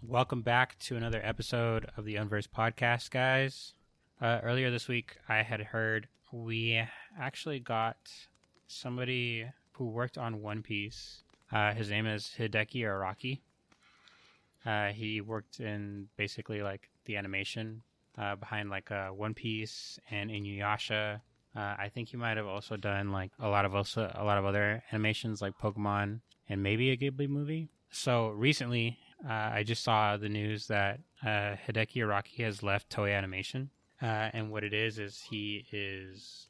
Welcome back to another episode of the Unversed podcast, guys. Earlier this week, I had heard we actually got somebody who worked on One Piece. His name is Hideki Araki. He worked in basically like the animation behind like One Piece and Inuyasha. I think he might have also done like a lot of other animations like Pokemon and maybe a Ghibli movie. So recently, I just saw the news that Hideki Araki has left Toei Animation, and what it is he is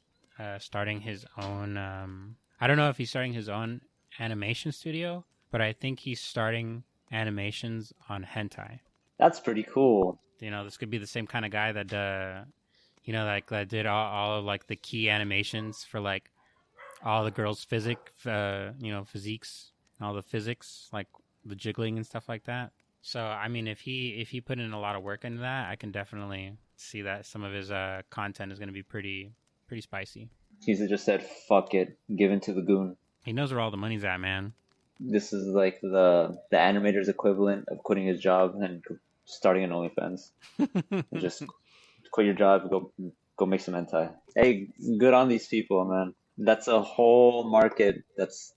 starting his own. I don't know if he's starting his own animation studio, but I think he's starting animations on hentai. That's pretty cool. You know, this could be the same kind of guy that that did all of like the key animations for like all the girls' physiques, all the physics, like the jiggling and stuff like that. So I mean, if he put in a lot of work into that, I can definitely see that some of his content is going to be pretty spicy. He's just said, "Fuck it, give in to the Goon." He knows where all the money's at, man. This is like the animator's equivalent of quitting his job and starting an OnlyFans. And just quit your job, go make some hentai. Hey, good on these people, man. That's a whole market that's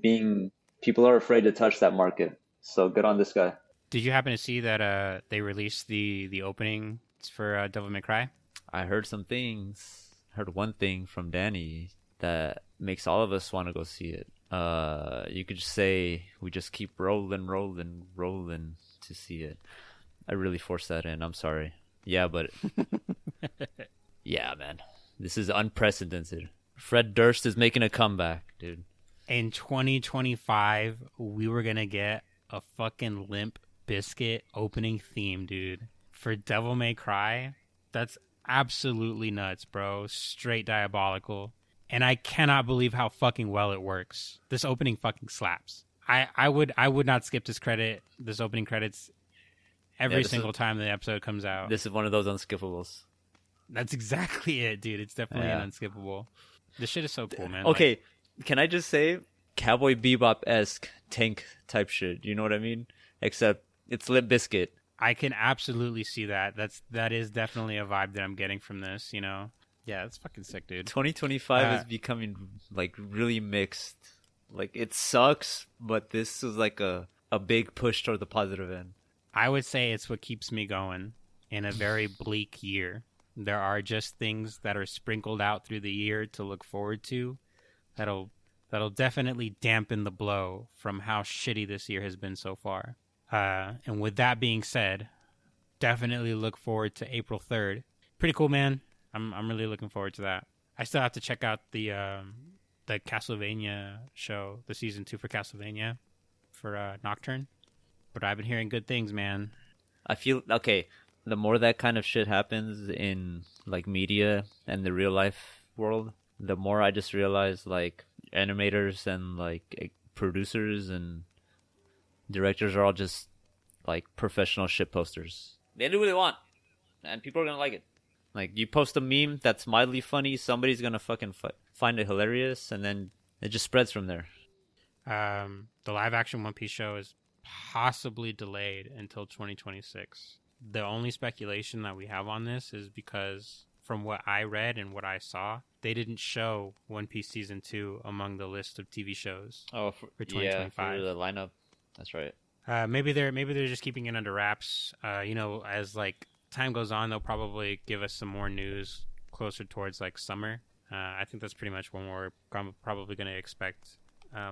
being. People are afraid to touch that market. So good on this guy. Did you happen to see that they released the opening for Devil May Cry? I heard some things. Heard one thing from Danny that makes all of us want to go see it. You could just say we just keep rolling to see it. I really forced that in. I'm sorry. Yeah, but yeah, man, this is unprecedented. Fred Durst is making a comeback, dude. In 2025, we were gonna get a fucking Limp Bizkit opening theme, dude, for Devil May Cry. That's absolutely nuts, bro. Straight diabolical. And I cannot believe how fucking well it works. This opening fucking slaps. I would not skip this opening credits every single time the episode comes out. This is one of those unskippables. That's exactly it, dude. It's definitely an unskippable. This shit is so cool, man. Okay, can I just say Cowboy Bebop-esque tank type shit? You know what I mean? Except it's Limp Bizkit. I can absolutely see that. That is definitely a vibe that I'm getting from this, you know? Yeah, it's fucking sick, dude. 2025 is becoming like really mixed. Like it sucks, but this was like a big push toward the positive end. I would say it's what keeps me going in a very bleak year. There are just things that are sprinkled out through the year to look forward to that'll definitely dampen the blow from how shitty this year has been so far. And with that being said, definitely look forward to April 3rd. Pretty cool, man. I'm really looking forward to that. I still have to check out the Castlevania show, the season 2 for Castlevania for Nocturne. But I've been hearing good things, man. I feel okay. The more that kind of shit happens in like media and the real life world, the more I just realize like animators and like producers and directors are all just like professional shit posters. They do what they want, and people are gonna like it. Like you post a meme that's mildly funny, somebody's gonna fucking find it hilarious, and then it just spreads from there. The live action One Piece show is possibly delayed until 2026. The only speculation that we have on this is because from what I read and what I saw, they didn't show One Piece Season 2 among the list of TV shows for 2025. Yeah, for the lineup. That's right. Maybe they're just keeping it under wraps. As like time goes on, they'll probably give us some more news closer towards like summer. I think that's pretty much when we're probably going to expect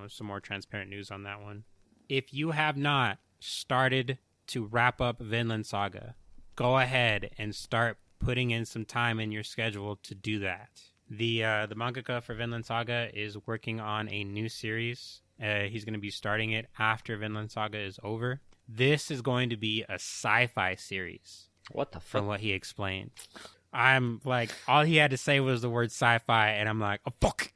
some more transparent news on that one. If you have not started to wrap up Vinland Saga, go ahead and start putting in some time in your schedule to do that. The mangaka for Vinland Saga is working on a new series. He's going to be starting it after Vinland Saga is over. This is going to be a sci-fi series. What the fuck? From what he explained. I'm like, all he had to say was the word sci-fi, and I'm like, oh, fuck.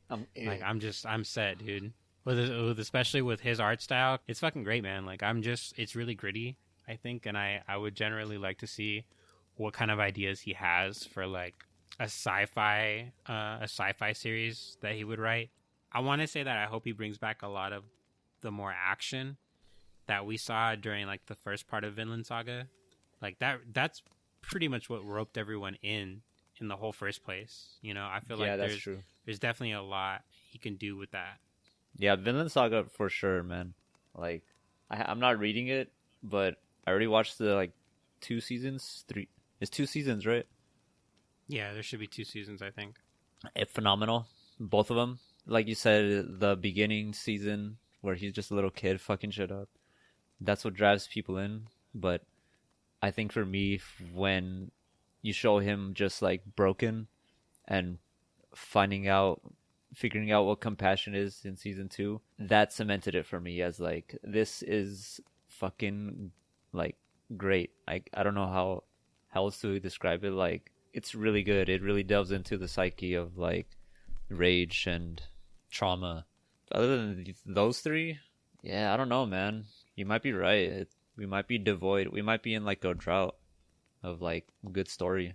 I'm set, dude. Especially with his art style, it's fucking great, man. Like, it's really gritty, I think, and I would generally like to see what kind of ideas he has for like a sci-fi series that he would write. I want to say that I hope he brings back a lot of the more action that we saw during like the first part of Vinland Saga, like that's pretty much what roped everyone in the whole first place. You know, I feel like that's true. There's definitely a lot he can do with that. Yeah, Vinland Saga for sure, man. Like, I'm not reading it, but I already watched the like 2 seasons. 3. It's 2 seasons, right? Yeah, there should be 2 seasons, I think. Phenomenal, both of them. Like you said, the beginning season where he's just a little kid fucking shit up. That's what drives people in. But I think for me, when you show him just like broken and figuring out what compassion is in season 2, that cemented it for me as like, this is fucking like great. I don't know how else to describe it. Like, it's really good. It really delves into the psyche of like rage and trauma. Other than those 3, yeah, I don't know, man. You might be right. We might be devoid. We might be in like a drought of like good story.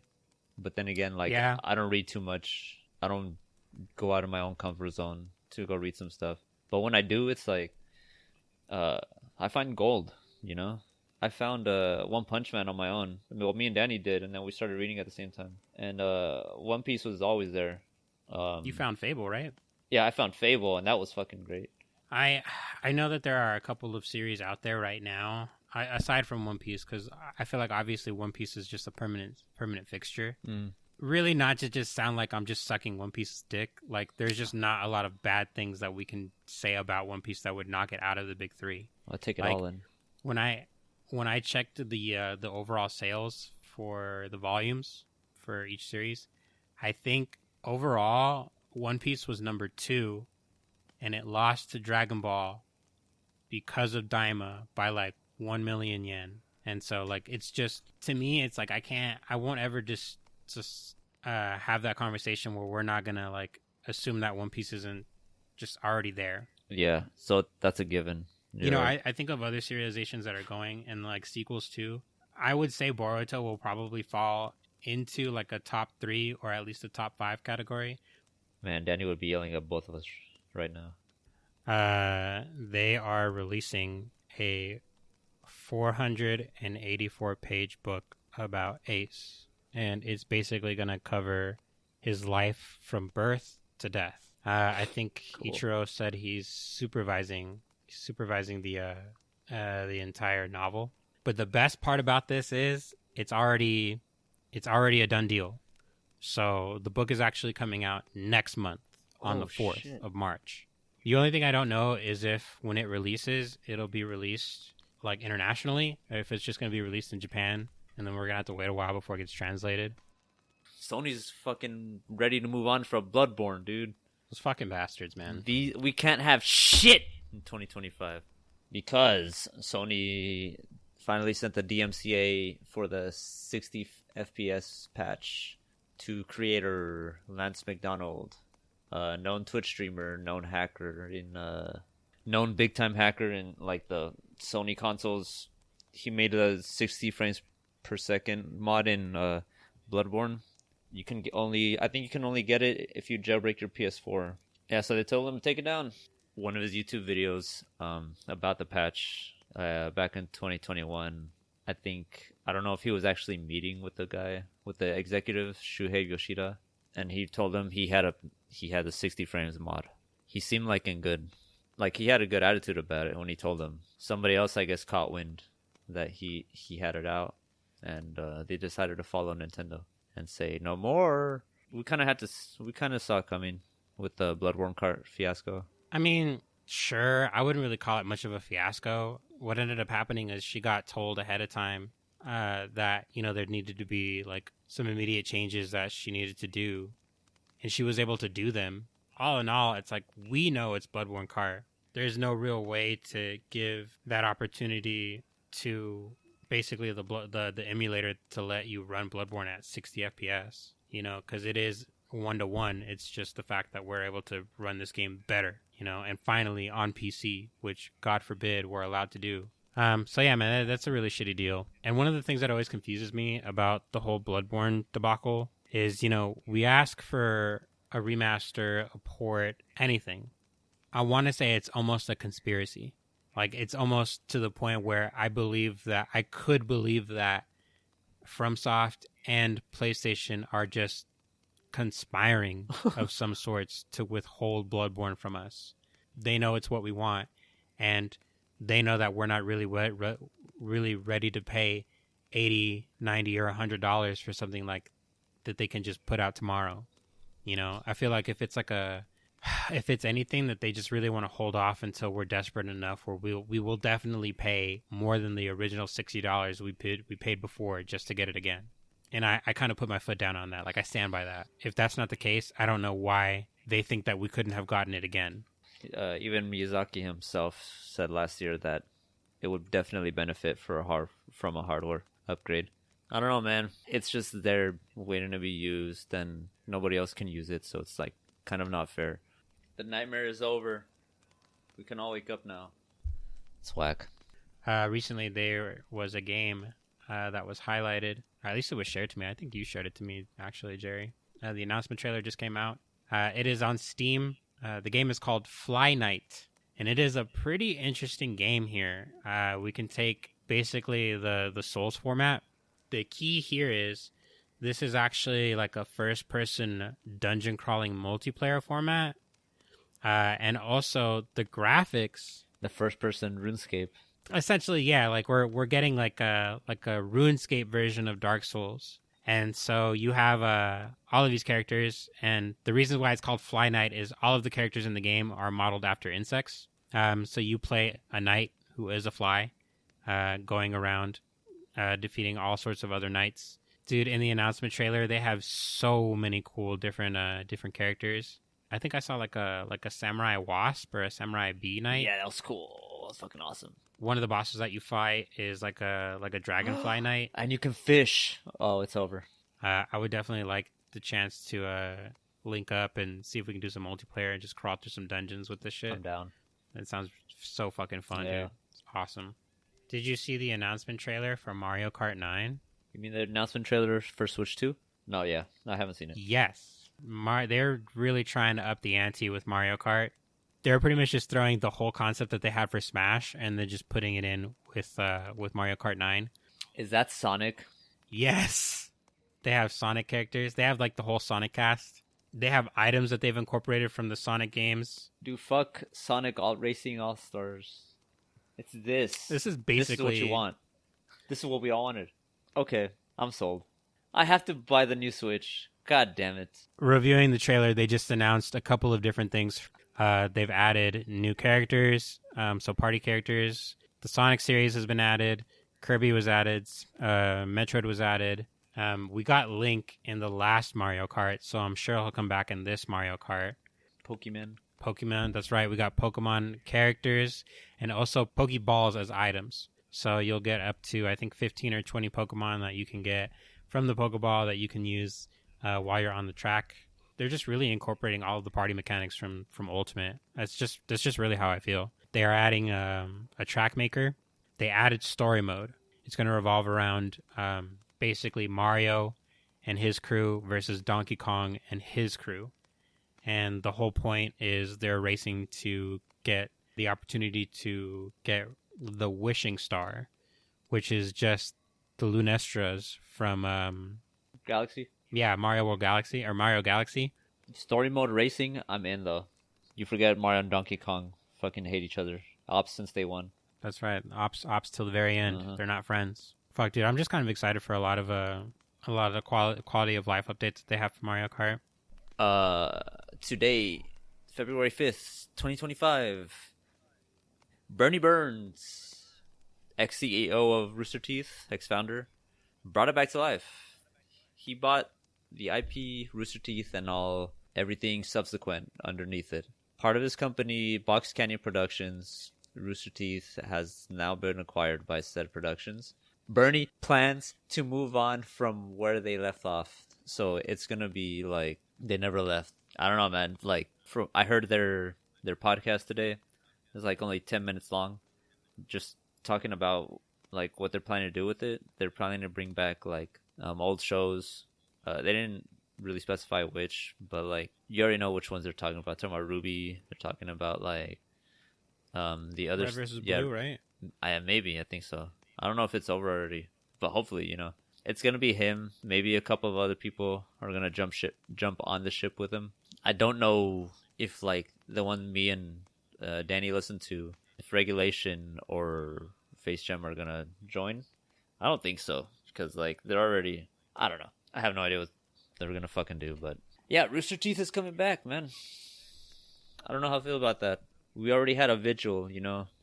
But then again, like, yeah. I don't read too much. I don't go out of my own comfort zone to go read some stuff. But when I do, it's like, I find gold, you know? I found One Punch Man on my own. Well, me and Danny did, and then we started reading at the same time. And One Piece was always there. You found Fable, right? Yeah, I found Fable, and that was fucking great. I know that there are a couple of series out there right now, aside from One Piece, because I feel like obviously One Piece is just a permanent fixture. Really, not to just sound like I'm just sucking One Piece's dick. Like, there's just not a lot of bad things that we can say about One Piece that would knock it out of the big 3. I'll take it like, all in. When I checked the overall sales for the volumes for each series, I think overall One Piece was number 2, and it lost to Dragon Ball because of Daima by like 1 million yen. And so like, it's just, to me, it's like I won't ever just have that conversation where we're not gonna like assume that One Piece isn't just already there. Yeah, so that's a given. You know, I think of other serializations that are going and like sequels too. I would say Boruto will probably fall into like a top 3 or at least a top 5 category. Man, Danny would be yelling at both of us right now. They are releasing a 484-page book about Ace, and it's basically going to cover his life from birth to death. I think Cool. Ichiro said he's supervising the entire novel. But the best part about this is it's already a done deal. So the book is actually coming out next month on the 4th of March. The only thing I don't know is if when it releases, it'll be released like internationally, or if it's just going to be released in Japan, and then we're going to have to wait a while before it gets translated. Sony's fucking ready to move on from Bloodborne, dude. Those fucking bastards, man. We can't have shit in 2025 because Sony finally sent the DMCA for the 60 FPS patch to creator Lance McDonald, known Twitch streamer, known hacker known big time hacker in like the Sony consoles. He made a 60 frames per second mod in Bloodborne. You can I think you can only get it if you jailbreak your PS4. Yeah, so they told him to take it down. One of his YouTube videos about the patch back in 2021, I don't know if he was actually meeting with the executive, Shuhei Yoshida, and he told him he had the 60 frames mod. He seemed like he had a good attitude about it when he told them. Somebody else, I guess, caught wind that he had it out, and they decided to follow Nintendo and say no more. We kind of saw it coming with the Bloodborne cart fiasco. I mean, sure, I wouldn't really call it much of a fiasco. What ended up happening is she got told ahead of time that, you know, there needed to be like some immediate changes that she needed to do, and she was able to do them. All in all, it's like, we know it's Bloodborne cart. There's no real way to give that opportunity to basically the emulator to let you run Bloodborne at 60 FPS, you know, because it is 1-to-1. It's just the fact that we're able to run this game better, you know, and finally on PC, which God forbid we're allowed to do. So yeah, man, that's a really shitty deal. And one of the things that always confuses me about the whole Bloodborne debacle is, you know, we ask for a remaster, a port, anything. I want to say it's almost a conspiracy. Like, it's almost to the point where I could believe that FromSoft and PlayStation are just conspiring of some sorts to withhold Bloodborne from us. They know it's what we want, and they know that we're not really really ready to pay $80, $90, or $100 for something like that they can just put out tomorrow. You know, I feel like if it's anything, that they just really want to hold off until we're desperate enough where we will definitely pay more than the original $60 we paid before just to get it again. And I kind of put my foot down on that. Like, I stand by that. If that's not the case, I don't know why they think that we couldn't have gotten it again. Even Miyazaki himself said last year that it would definitely benefit from a hardware upgrade. I don't know, man. It's just they're waiting to be used, and nobody else can use it, so it's like kind of not fair. The nightmare is over. We can all wake up now. It's whack. Recently, there was a game that was highlighted. Or at least it was shared to me. I think you showed it to me, actually, Gerry. The announcement trailer just came out. It is on Steam. The game is called Fly Night, and it is a pretty interesting game here. We can take basically the Souls format. The key here is this is actually like a first-person dungeon crawling multiplayer format, and also the graphics. The first-person RuneScape. Essentially, yeah, like we're getting like a RuneScape version of Dark Souls. And so you have all of these characters, and the reason why it's called Fly Knight is all of the characters in the game are modeled after insects. So you play a knight who is a fly, going around defeating all sorts of other knights. Dude, in the announcement trailer, they have so many cool different characters. I think I saw like a samurai wasp or a samurai bee knight. Yeah, that was cool. That was fucking awesome. One of the bosses that you fight is like a dragonfly knight, and you can fish. Oh, it's over. I would definitely like the chance to link up and see if we can do some multiplayer and just crawl through some dungeons with this shit. I'm down. It sounds so fucking fun, Yeah. dude. It's awesome. Did you see the announcement trailer for Mario Kart 9? You mean the announcement trailer for Switch 2? No, yeah. I haven't seen it. Yes. They're really trying to up the ante with Mario Kart. They're pretty much just throwing the whole concept that they had for Smash and then just putting it in with Mario Kart 9. Is that Sonic? Yes. They have Sonic characters. They have like the whole Sonic cast. They have items that they've incorporated from the Sonic games. Dude, fuck Sonic Racing All-Stars. It's this. This is basically... This is what you want. This is what we all wanted. Okay, I'm sold. I have to buy the new Switch. God damn it. Reviewing the trailer, they just announced a couple of different things. They've added new characters, so party characters. The Sonic series has been added. Kirby was added. Metroid was added. We got Link in the last Mario Kart, so I'm sure he'll come back in this Mario Kart. Pokemon, that's right. We got Pokemon characters and also Pokeballs as items. So you'll get up to, I think, 15 or 20 Pokemon that you can get from the Pokeball that you can use while you're on the track. They're just really incorporating all of the party mechanics from Ultimate. That's just really how I feel. They are adding a track maker. They added story mode. It's going to revolve around basically Mario and his crew versus Donkey Kong and his crew. And the whole point is they're racing to get the opportunity to get the Wishing Star, which is just the Lunestras from Galaxy? Yeah, Mario World Galaxy or Mario Galaxy. Story mode racing, I'm in though. You forget Mario and Donkey Kong fucking hate each other. Ops since day one. That's right. Ops till the very end. They're not friends. Fuck, dude. I'm just kind of excited for a lot of the quality of life updates that they have for Mario Kart. Today, February 5th, 2025, Bernie Burns, ex-CEO of Rooster Teeth, ex-founder, brought it back to life. He bought the IP, Rooster Teeth, and everything subsequent underneath it. Part of his company, Box Canyon Productions, Rooster Teeth, has now been acquired by said productions. Bernie plans to move on from where they left off. So it's going to be like they never left. I don't know, man. Like, I heard their podcast today. It's like only 10 minutes long. Just talking about like what they're planning to do with it. They're planning to bring back like old shows. They didn't really specify which, but like you already know which ones they're talking about. They're talking about Ruby. They're talking about like The other Red versus Blue, right? I think so. I don't know if it's over already, but hopefully, it's gonna be him. Maybe a couple of other people are gonna jump on the ship with him. I don't know if like the one me and Danny listened to, if Regulation or Face Jam are gonna join. I don't think so because like they're already. I don't know. I have no idea what they're gonna fucking do, but yeah, Rooster Teeth is coming back, man. I don't know how I feel about that. We already had a vigil,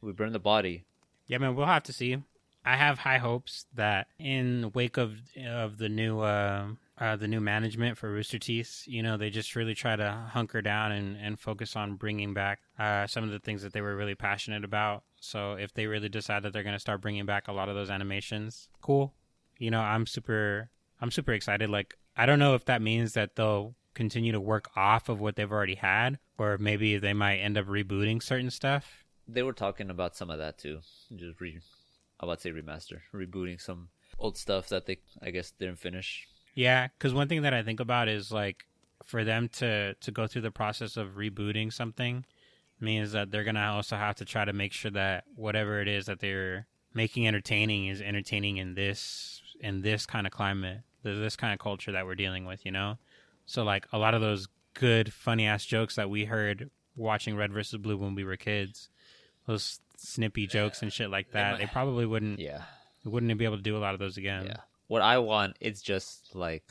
we burned the body. Yeah, man, we'll have to see. I have high hopes that in wake of the new management for Rooster Teeth, they just really try to hunker down and focus on bringing back some of the things that they were really passionate about. So if they really decide that they're going to start bringing back a lot of those animations, cool. I'm super excited. Like, I don't know if that means that they'll continue to work off of what they've already had, or maybe they might end up rebooting certain stuff. They were talking about some of that too. Just I would say remaster, rebooting some old stuff that I guess didn't finish. Yeah, because one thing that I think about is like for them to go through the process of rebooting something means that they're gonna also have to try to make sure that whatever it is that they're making entertaining is entertaining in this kind of climate, this kind of culture that we're dealing with, So like a lot of those good funny ass jokes that we heard watching Red versus Blue when we were kids, those snippy jokes and shit like that, they probably wouldn't be able to do a lot of those again. Yeah. What I want is just like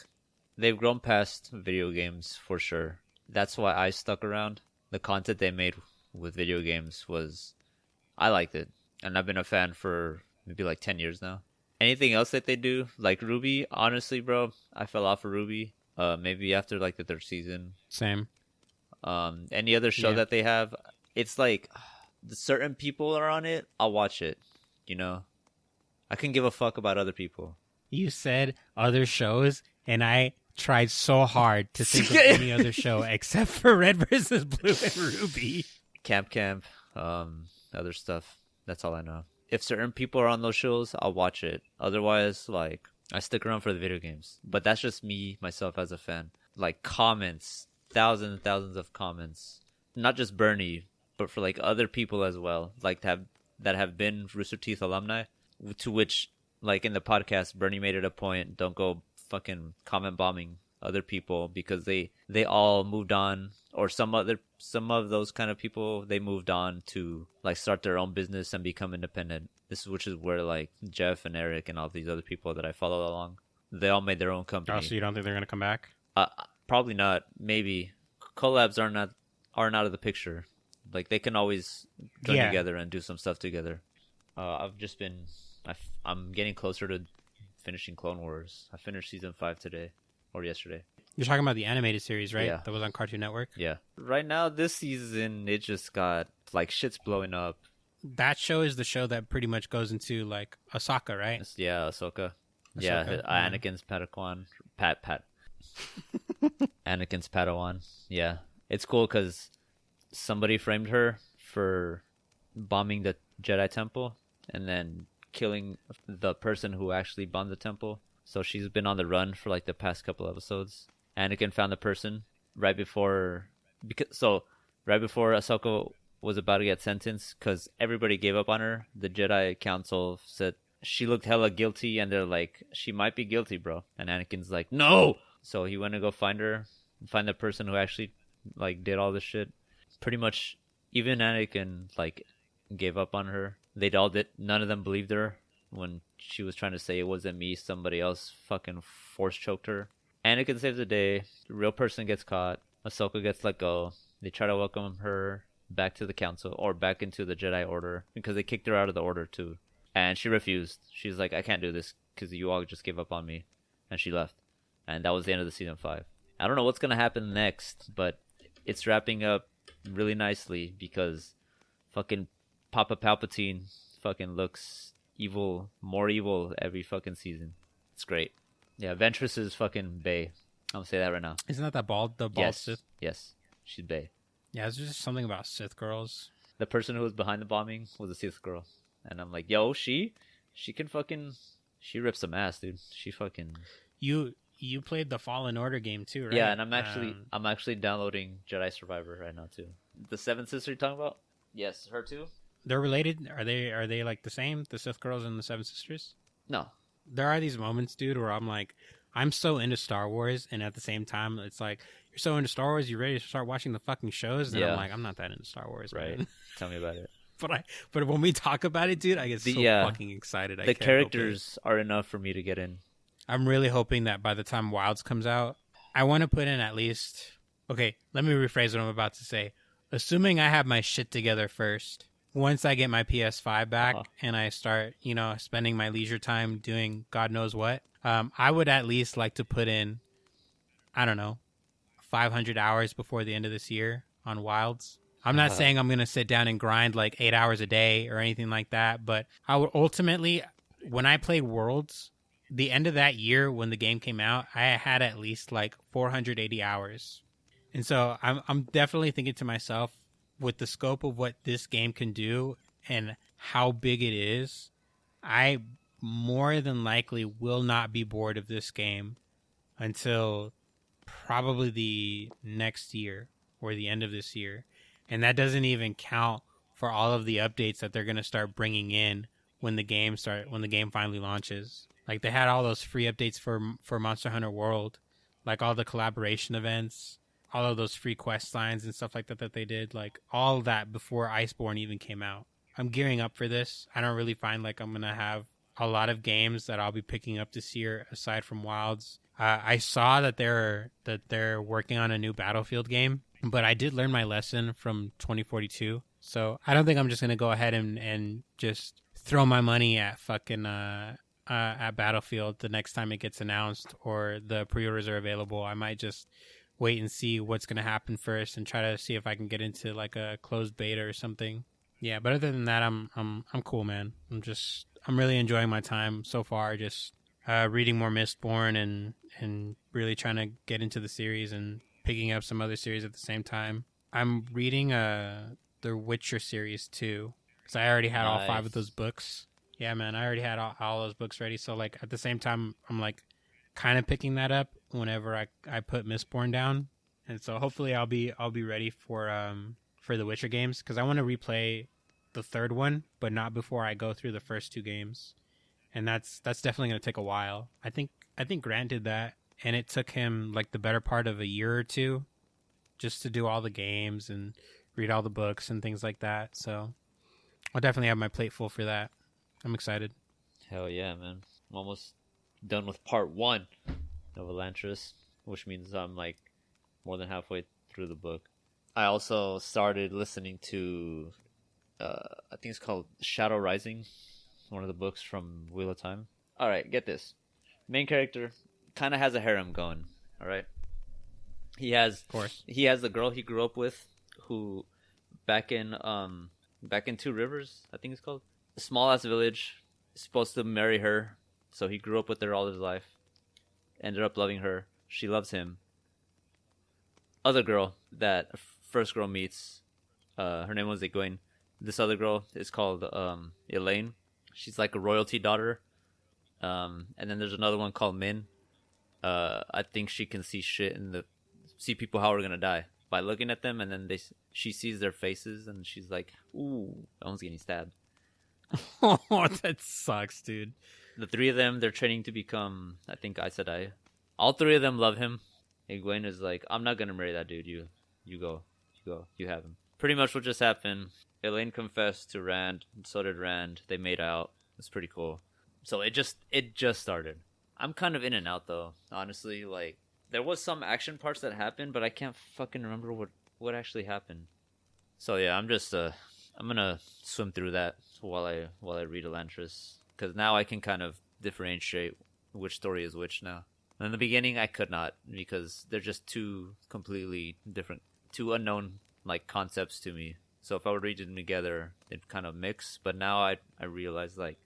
they've grown past video games for sure. That's why I stuck around. The content they made with video games I liked it, and I've been a fan for maybe like 10 years now. Anything else that they do, like Ruby, honestly, bro, I fell off of Ruby. Maybe after like the 3rd season. Same. Any other show that they have, it's like certain people are on it, I'll watch it. I can give a fuck about other people. You said other shows, and I tried so hard to think of any other show except for Red versus Blue and Ruby. Camp, other stuff. That's all I know. If certain people are on those shows, I'll watch it. Otherwise, like, I stick around for the video games. But that's just myself as a fan. Like, comments, thousands and thousands of comments. Not just Bernie, but for, like, other people as well. Like, that have been Rooster Teeth alumni. To which, like, in the podcast, Bernie made it a point, don't go fucking comment bombing other people because they all moved on, or some of those kind of people, they moved on to like start their own business and become independent. Which is where like Jeff and Eric and all these other people that I follow along, they all made their own company. Oh, so you don't think they're gonna come back? Probably not. Maybe collabs aren't out of the picture. Like they can always join together and do some stuff together. I'm getting closer to finishing Clone Wars. I finished season 5 today. Or yesterday. You're talking about the animated series, right? Yeah. That was on Cartoon Network? Yeah. Right now, this season, it just got, like, shit's blowing up. That show is the show that pretty much goes into, like, Ahsoka, right? Yeah, Ahsoka. Yeah, Anakin's Padawan. Anakin's Padawan. Yeah. It's cool because somebody framed her for bombing the Jedi Temple and then killing the person who actually bombed the temple. So she's been on the run for like the past couple episodes. Anakin found the person right before Ahsoka was about to get sentenced because everybody gave up on her. The Jedi Council said she looked hella guilty, and they're like, she might be guilty, bro. And Anakin's like, no. So he went to go find her, find the person who actually like did all this shit. Pretty much, even Anakin like gave up on her. They all did. None of them believed her. When she was trying to say it wasn't me, somebody else fucking force choked her. Anakin saves the day. The real person gets caught. Ahsoka gets let go. They try to welcome her back to the council or back into the Jedi Order because they kicked her out of the Order too. And she refused. She's like, I can't do this because you all just gave up on me. And she left. And that was the end of the season 5. I don't know what's going to happen next, but it's wrapping up really nicely because fucking Papa Palpatine fucking looks evil, more evil every fucking season. It's great. Yeah, Ventress is fucking bae. I'm gonna say that right now. Isn't that the bald Sith? Yes, she's bae. Yeah, there's just something about Sith girls. The person who was behind the bombing was a Sith girl, and I'm like, yo, she can fucking, she rips some ass, dude. She fucking. You played the Fallen Order game too, right? Yeah, and I'm actually downloading Jedi Survivor right now too. The Seventh Sister you're talking about? Yes, her too. they're related? Are they like the same? The Sith girls and the Seven Sisters? No. There are these moments, dude, where I'm like, I'm so into Star Wars, and at the same time, it's like, you're so into Star Wars, you ready to start watching the fucking shows? And I'm like, I'm not that into Star Wars, right? Man. Tell me about it. But when we talk about it, dude, I get so fucking excited. The characters are enough for me to get in. I'm really hoping that by the time Wilds comes out, I want to put in at least... Okay, let me rephrase what I'm about to say. Assuming I have my shit together first, once I get my PS5 back and I start, spending my leisure time doing God knows what, I would at least like to put in, I don't know, 500 hours before the end of this year on Wilds. I'm not saying I'm going to sit down and grind like 8 hours a day or anything like that, but I would ultimately, when I played Worlds, the end of that year when the game came out, I had at least like 480 hours. And so I'm definitely thinking to myself, with the scope of what this game can do and how big it is, I more than likely will not be bored of this game until probably the next year or the end of this year. And that doesn't even count for all of the updates that they're going to start bringing in when the game finally launches. Like, they had all those free updates for Monster Hunter World, like all the collaboration events, all of those free quest lines and stuff like that they did, like all that before Iceborne even came out. I'm gearing up for this. I don't really find like I'm going to have a lot of games that I'll be picking up this year aside from Wilds. I saw that they're working on a new Battlefield game, but I did learn my lesson from 2042. So I don't think I'm just going to go ahead and just throw my money at fucking at Battlefield the next time it gets announced or the pre-orders are available. I might just wait and see what's going to happen first and try to see if I can get into like a closed beta or something. Yeah, but other than that, I'm cool, man. I'm really enjoying my time so far, just reading more Mistborn and really trying to get into the series and picking up some other series at the same time. I'm reading the Witcher series too, because I already had all 5 of those books. Yeah, man, I already had all those books ready. So like at the same time, I'm like kind of picking that up whenever I put Mistborn down, and so hopefully I'll be ready for the Witcher games, because I want to replay the third one, but not before I go through the first 2 games, and that's definitely going to take a while. I think Grant did that, and it took him like the better part of a year or 2 just to do all the games and read all the books and things like that. So I'll definitely have my plate full for that. I'm excited. Hell yeah, man! I'm almost done with part 1 of Elantris, which means I'm like more than halfway through the book. I also started listening to I think it's called Shadow Rising, one of the books from Wheel of Time. All right, get this. Main character kind of has a harem going, all right? He has the girl he grew up with, who back in Two Rivers, I think it's called, a small ass village, is supposed to marry her. So he grew up with her all his life. Ended up loving her. She loves him. Other girl that first girl meets, her name was Egwene. This other girl is called Elaine. She's like a royalty daughter. And then there's another one called Min. I think she can see see people how we're gonna die by looking at them, and then she sees their faces, and she's like, "Ooh, that one's getting stabbed." Oh, that sucks, dude. The 3 of them, they're training to become, I think, Aes Sedai. All 3 of them love him. Egwene is like, I'm not going to marry that dude. You go. You have him. Pretty much what just happened. Elaine confessed to Rand, and so did Rand. They made out. It's pretty cool. So it just started. I'm kind of in and out, though, honestly. Like, there was some action parts that happened, but I can't fucking remember what actually happened. So yeah, I'm going to swim through that while I read Elantris. Because now I can kind of differentiate which story is which now. In the beginning, I could not, because they're just 2 completely different, 2 unknown like concepts to me. So if I would read them together, it'd kind of mix. But now I realize like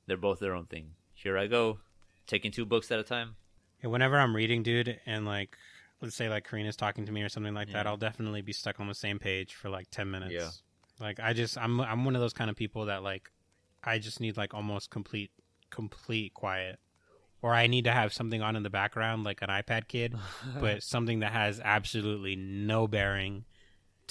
they're both their own thing. Here I go, taking 2 books at a time. Yeah, whenever I'm reading, dude, and like let's say like Karina's talking to me or something like that, I'll definitely be stuck on the same page for like 10 minutes. Yeah. Like I'm one of those kind of people that like I just need like almost complete quiet, or I need to have something on in the background like an iPad Kid, but something that has absolutely no bearing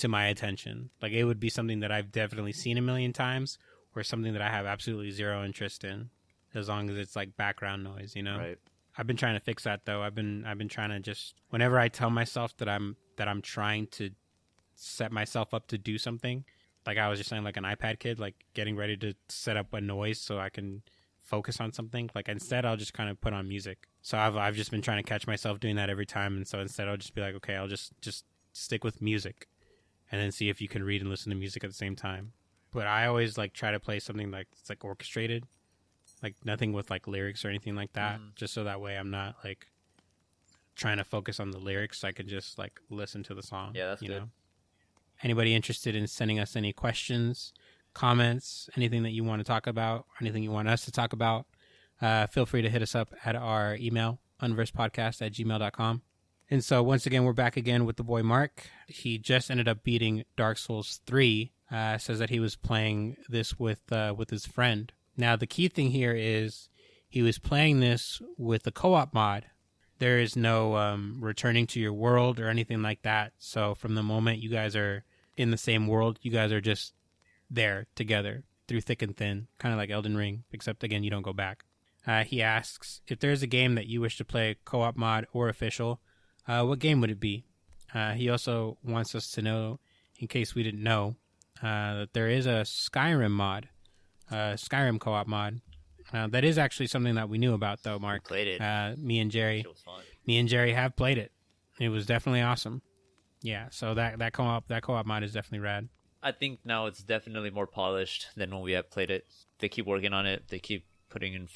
to my attention. Like, it would be something that I've definitely seen a million times, or something that I have absolutely zero interest in, as long as it's like background noise, you know? Right. I've been trying to fix that though. I've been trying to just, whenever I tell myself that I'm trying to set myself up to do something, like I was just saying, like an iPad kid, like getting ready to set up a noise so I can focus on something. Like instead, I'll just kind of put on music. So I've just been trying to catch myself doing that every time. And so instead, I'll just be like, okay, I'll just stick with music, and then see if you can read and listen to music at the same time. But I always like try to play something like it's like orchestrated, like nothing with like lyrics or anything like that, just so that way I'm not like trying to focus on the lyrics. I can just like listen to the song. Yeah, that's you good. know? Anybody interested in sending us any questions, comments, anything that you want to talk about, anything you want us to talk about, feel free to hit us up at our email, unversedpodcast@gmail.com. And so once again, we're back again with the boy Mark. He just ended up beating Dark Souls 3. Says that he was playing this with his friend. Now, the key thing here is he was playing this with a co-op mod. There is no returning to your world or anything like that. So from the moment you guys are in the same world, you guys are just there together through thick and thin, kind of like Elden Ring, except again, you don't go back. He asks, if there's a game that you wish to play co-op mod or official, what game would it be? He also wants us to know, in case we didn't know, that there is a Skyrim mod, Skyrim co-op mod. That is actually something that we knew about, though, Mark. We played it. Me and Gerry. It was fun. Me and Gerry have played it. It was definitely awesome. Yeah, so that co-op mod is definitely rad. I think now it's definitely more polished than when we have played it. They keep working on it. They keep putting in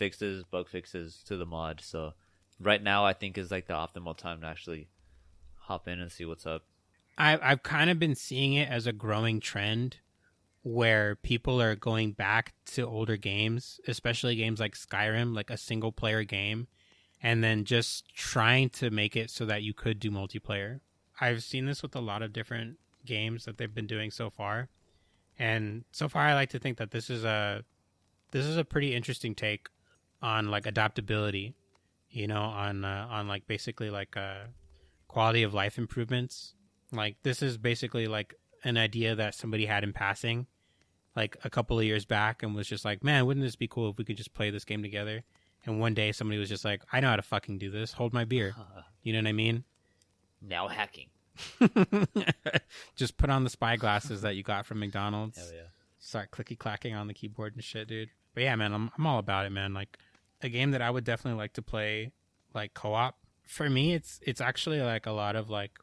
bug fixes to the mod. So right now, I think is like the optimal time to actually hop in and see what's up. I've kind of been seeing it as a growing trend where people are going back to older games, especially games like Skyrim, like a single player game, and then just trying to make it so that you could do multiplayer. I've seen this with a lot of different games that they've been doing so far, and so far I like to think that this is a pretty interesting take on like adaptability, you know, on like basically like quality of life improvements. Like this is basically like an idea that somebody had in passing like a couple of years back and was just like, man, wouldn't this be cool if we could just play this game together? And one day somebody was just like, I know how to fucking do this. Hold my beer. You know what I mean? Now hacking. Just put on the spy glasses that you got from McDonald's. Hell yeah. Start clicky clacking on the keyboard and shit, dude. But yeah, man, I'm all about it, man. Like a game that I would definitely like to play like co-op. For me, it's actually like a lot of like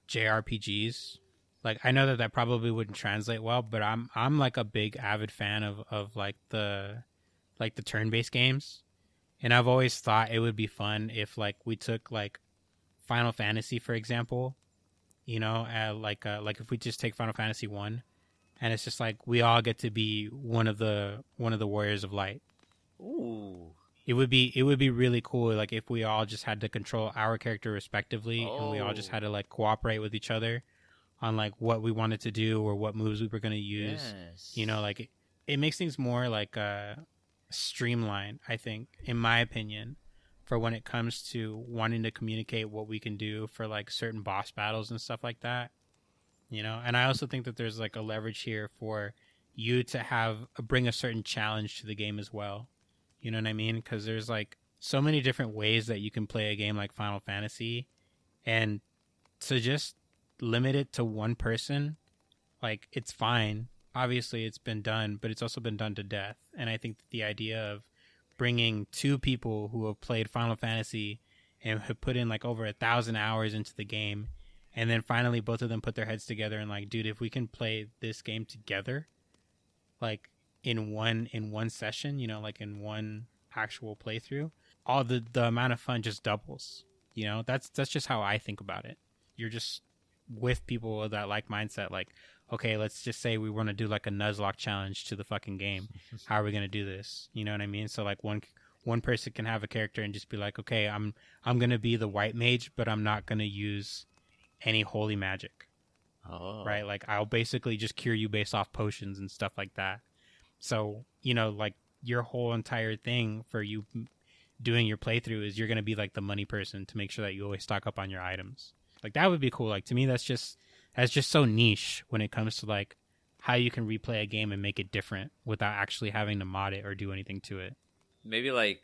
JRPGs. Like I know that probably wouldn't translate well, but I'm like a big avid fan of like the turn-based games. And I've always thought it would be fun if like we took like Final Fantasy, for example, you know, like if we just take Final Fantasy 1 and it's just like we all get to be one of the warriors of light. Ooh. It would be really cool like if we all just had to control our character respectively and we all just had to like cooperate with each other on like what we wanted to do or what moves we were going to use. Yes. You know, like it makes things more like streamlined, I think, in my opinion, for when it comes to wanting to communicate what we can do for like certain boss battles and stuff like that. You know, and I also think that there's like a leverage here for you to bring a certain challenge to the game as well. You know what I mean? Because there's like so many different ways that you can play a game like Final Fantasy, and to just limit it to one person, like it's fine. Obviously it's been done, but it's also been done to death. And I think that the idea of bringing two people who have played Final Fantasy and have put in like over 1,000 hours into the game, and then finally both of them put their heads together and like, dude, if we can play this game together, like in one session, you know, like in one actual playthrough, all the amount of fun just doubles. You know, that's just how I think about it. You're just with people with that like mindset, like, okay, let's just say we want to do like a Nuzlocke challenge to the fucking game. How are we going to do this? You know what I mean? So like one person can have a character and just be like, okay, I'm going to be the white mage, but I'm not going to use any holy magic. Oh. Right? Like I'll basically just cure you based off potions and stuff like that. So, you know, like your whole entire thing for you doing your playthrough is you're going to be like the money person to make sure that you always stock up on your items. Like that would be cool. Like to me, that's just That's just so niche when it comes to like how you can replay a game and make it different without actually having to mod it or do anything to it. Maybe like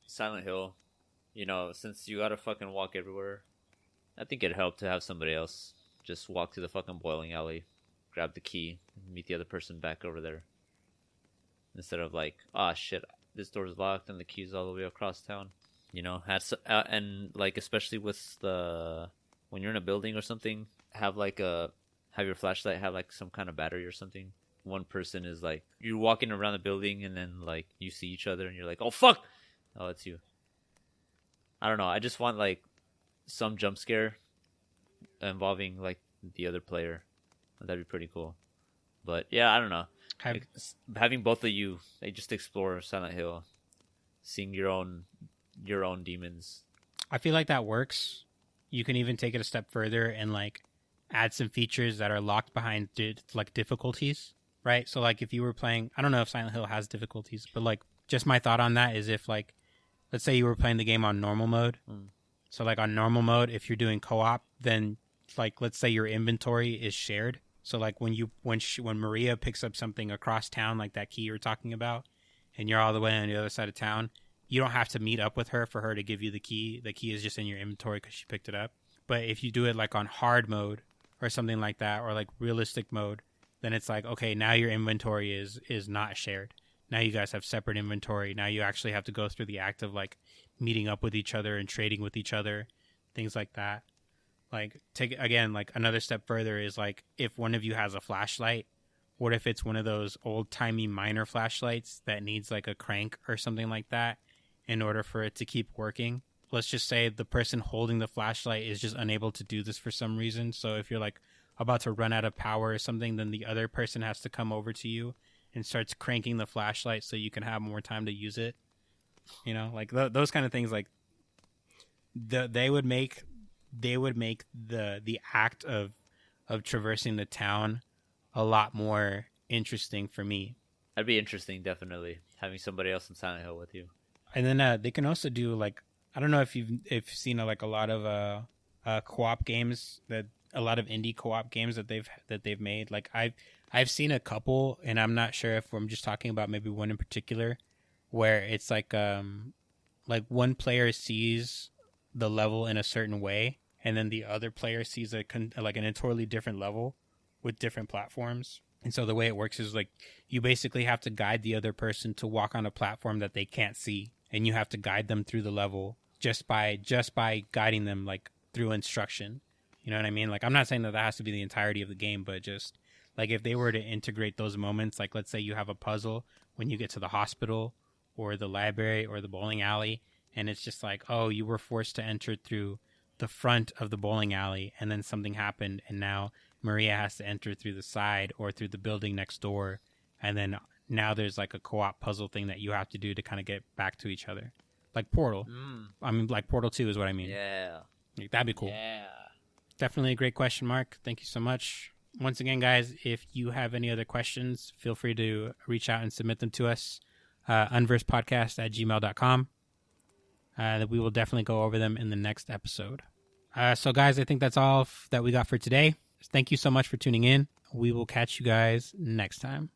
Silent Hill, you know, since you gotta fucking walk everywhere, I think it'd help to have somebody else just walk to the fucking bowling alley, grab the key, and meet the other person back over there. Instead of like, ah, shit, this door's locked and the key's all the way across town. You know, and like especially with when you're in a building or something, have your flashlight have like some kind of battery or something. One person is like, you're walking around the building and then like you see each other and you're like, oh fuck, oh it's you. I don't know. I just want like some jump scare involving like the other player. That'd be pretty cool. But yeah, I don't know. Having both of you, they just explore Silent Hill, seeing your own demons. I feel like that works. You can even take it a step further and like add some features that are locked behind like difficulties, right? So like if you were playing, I don't know if Silent Hill has difficulties, but like just my thought on that is if like, let's say you were playing the game on normal mode. So like on normal mode, if you're doing co-op, then like let's say your inventory is shared. So like when Maria picks up something across town, like that key you're talking about, and you're all the way on the other side of town, you don't have to meet up with her for her to give you the key. The key is just in your inventory because she picked it up. But if you do it like on hard mode or something like that, or like realistic mode, then it's like, okay, now your inventory is not shared. Now you guys have separate inventory. Now you actually have to go through the act of like meeting up with each other and trading with each other, things like that. Like take again, like another step further is like if one of you has a flashlight, what if it's one of those old timey miner flashlights that needs like a crank or something like that in order for it to keep working? Let's just say the person holding the flashlight is just unable to do this for some reason. So if you're like about to run out of power or something, then the other person has to come over to you and starts cranking the flashlight so you can have more time to use it. You know, like those kind of things, like they would make the act of traversing the town a lot more interesting for me. That'd be interesting, definitely, having somebody else in Silent Hill with you. And then they can also do like, I don't know if you've seen like a lot of co-op games, that a lot of indie co-op games that they've made. Like I've seen a couple, and I'm not sure if I'm just talking about maybe one in particular, where it's like one player sees the level in a certain way, and then the other player sees like an entirely different level with different platforms. And so the way it works is like you basically have to guide the other person to walk on a platform that they can't see, and you have to guide them through the level just by guiding them like through instruction. You know what I mean? Like I'm not saying that has to be the entirety of the game, but just like if they were to integrate those moments, like let's say you have a puzzle when you get to the hospital or the library or the bowling alley, and it's just like, oh, you were forced to enter through the front of the bowling alley, and then something happened, and now Maria has to enter through the side or through the building next door, and then now there's like a co-op puzzle thing that you have to do to kind of get back to each other. Like Portal. I mean, like Portal 2 is what I mean. Yeah. Like, that'd be cool. Yeah. Definitely a great question, Mark. Thank you so much. Once again, guys, if you have any other questions, feel free to reach out and submit them to us. unversedpodcast@gmail.com. That we will definitely go over them in the next episode. So, guys, I think that's all that we got for today. Thank you so much for tuning in. We will catch you guys next time.